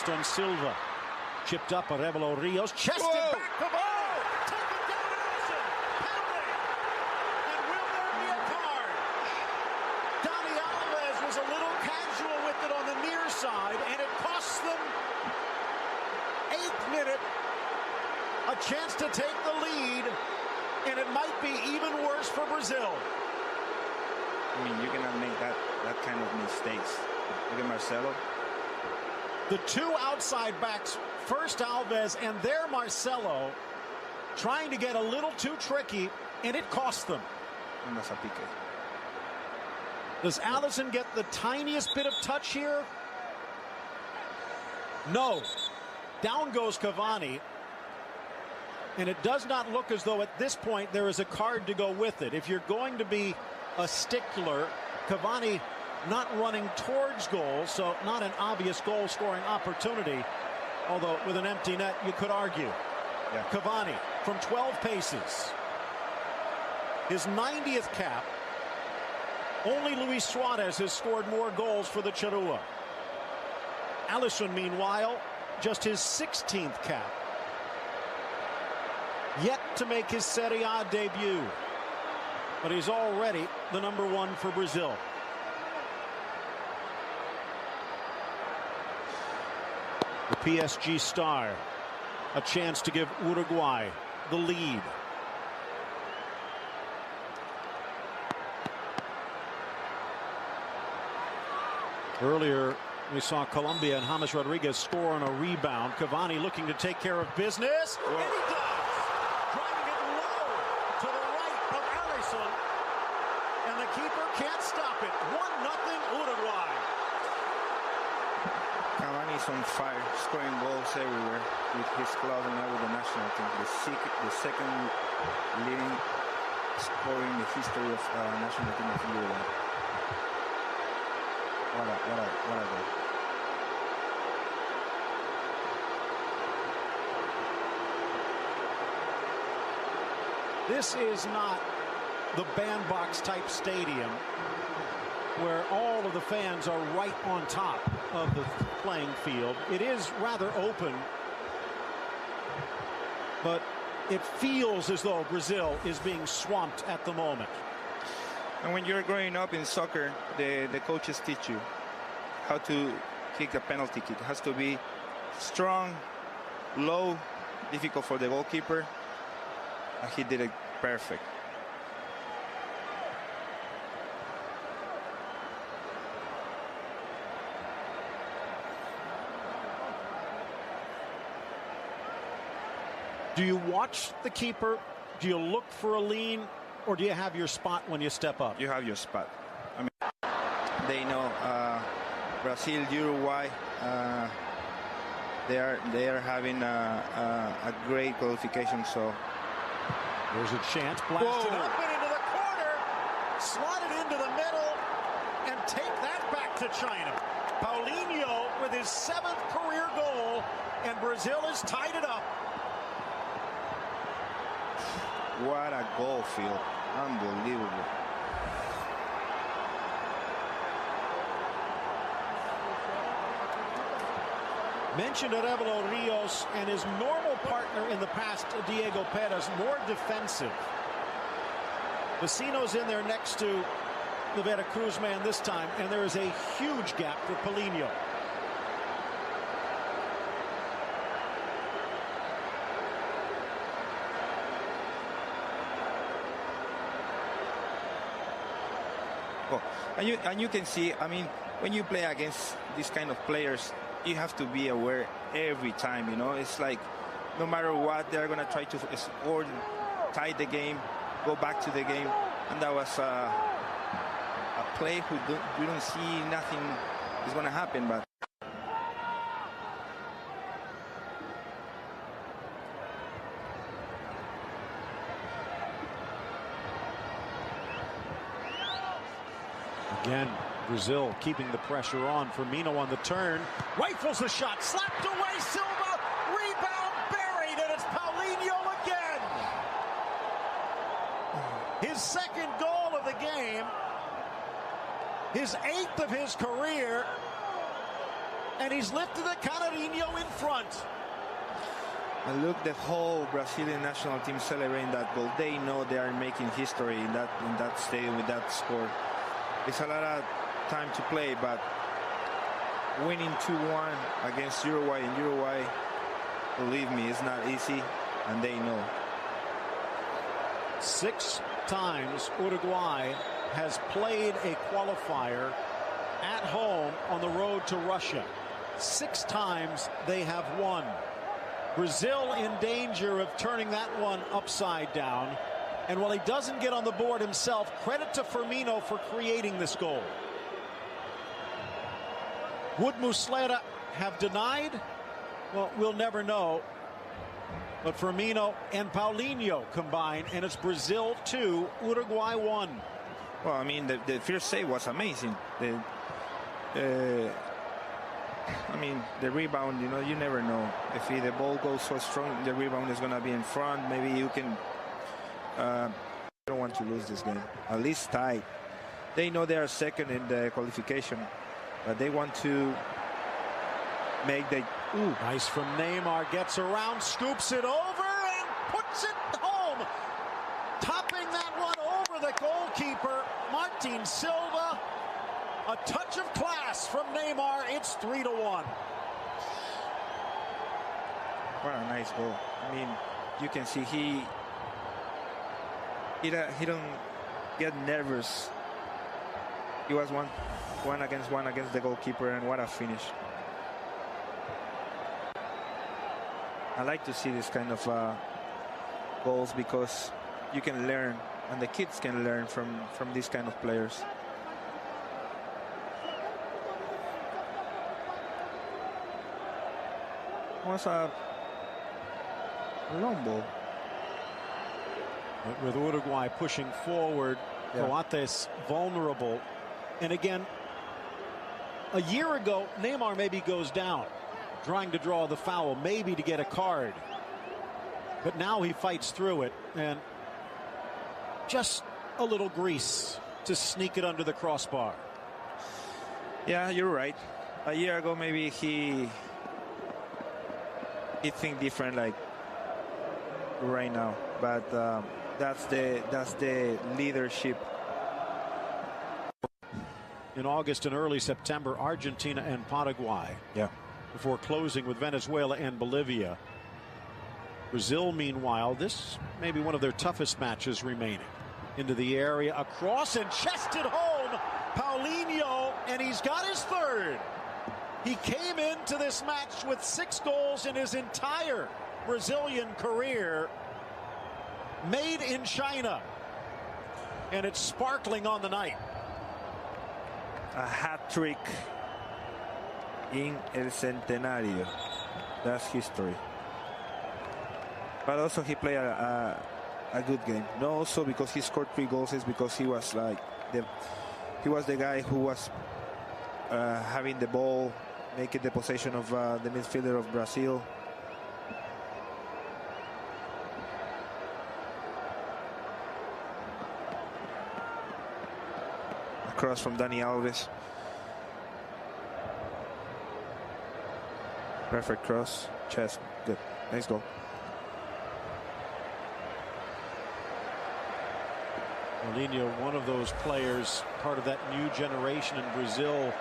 passed on Silva. Chipped up Arevalo Rios. Chested back. Cavani. Taken down Allison. Penalty. And will there be a card? Dani Alves was a little casual with it on the near side, and it costs them 8th minute a chance to take the lead, and it might be even worse for Brazil. I mean, you cannot make that kind of mistakes. Look at Marcelo. The two outside backs, first Alves and there Marcelo, trying to get a little too tricky, and it cost them. Does Alisson get the tiniest bit of touch here? No. Down goes Cavani. And it does not look as though at this point there is a card to go with it. If you're going to be a stickler, Cavani not running towards goal, so not an obvious goal-scoring opportunity. Although with an empty net, you could argue. Yeah. Cavani from 12 paces. His 90th cap. Only Luis Suarez has scored more goals for the Charrua. Alisson, meanwhile, just his 16th cap. Yet to make his Serie A debut. But he's already the #1 for Brazil. The PSG star, a chance to give Uruguay the lead. Earlier, we saw Colombia and James Rodriguez score on a rebound. Cavani looking to take care of business. And he does! Driving it low to the right of Alisson. And the keeper can't stop it. 1-0 Uruguay. Cavani is on fire, scoring goals everywhere with his club and now with the national team. The second leading scorer in the history of national team of Uruguay. What a goal. This is not the bandbox type stadium where all of the fans are right on top of the playing field. It is rather open, but it feels as though Brazil is being swamped at the moment. And when you're growing up in soccer, the coaches teach you how to kick a penalty kick. It has to be strong, low, difficult for the goalkeeper. And he did it perfect. Do you watch the keeper? Do you look for a lean? Or do you have your spot when you step up? You have your spot. I mean, they know Brazil, Uruguay, they are having a great qualification. So there's a chance. Blasted up and into the corner, slotted into the middle, and take that back to China. Paulinho with his 7th career goal, and Brazil has tied it up. What a goal, Phil. Unbelievable. Mentioned Arevalo Rios and his normal partner in the past, Diego Perez, more defensive. Vecino's in there next to the Veracruz man this time, and there is a huge gap for Paulinho. And you can see, I mean, when you play against these kind of players, you have to be aware every time, you know. It's like no matter what, they're going to try to score, tie the game, go back to the game. And that was a play you don't see nothing is going to happen, but again, Brazil keeping the pressure on. Firmino on the turn. Rifles the shot. Slapped away. Silva. Rebound buried. And it's Paulinho again. His 2nd goal of the game. His 8th of his career. and he's lifted the Canarinho in front. And look, the whole Brazilian national team celebrating that goal. They know they are making history in that stadium with that score. It's a lot of time to play, but winning 2-1 against Uruguay in Uruguay, believe me, it's not easy, and they know. 6 times Uruguay has played a qualifier at home on the road to Russia. 6 times they have won. Brazil in danger of turning that one upside down. And while he doesn't get on the board himself, credit to Firmino for creating this goal. Would Muslera have denied? Well, we'll never know. But Firmino and Paulinho combine, and it's Brazil 2, Uruguay 1. Well, I mean, the first save was amazing. I mean, the rebound, you know, you never know. If the ball goes so strong, the rebound is going to be in front. Maybe you can... don't want to lose this game. At least tie. They know they are second in the qualification, but they want to make the... Ooh, nice from Neymar. Gets around, scoops it over, and puts it home. Topping that one over the goalkeeper, Martin Silva. A touch of class from Neymar. It's 3-1. What a nice goal. I mean, you can see he don't get nervous. He was one against the goalkeeper, and what a finish. I like to see this kind of goals because you can learn, and the kids can learn from these kind of players. Was a long ball. With Uruguay pushing forward, Coates vulnerable. And again, a year ago, Neymar maybe goes down, trying to draw the foul, maybe to get a card. But now he fights through it, and just a little grease to sneak it under the crossbar. Yeah, you're right. A year ago, maybe he think different, like right now, but that's the leadership. In August and early September, Argentina and Paraguay, before closing with Venezuela and Bolivia. Brazil, meanwhile, this may be one of their toughest matches remaining. Into the area, across, and chested home Paulinho, and he's got his third. He came into this match with 6 goals in his entire Brazilian career, made in China, and it's sparkling on the night. A hat-trick in El Centenario. That's history. But also he played a good game. Not also because he scored 3 goals, it's because he was like the guy who was having the ball, making the possession of the midfielder of Brazil. Cross from Dani Alves. Perfect cross. Chest. Good. Nice goal. Paulinho, one of those players, part of that new generation in Brazil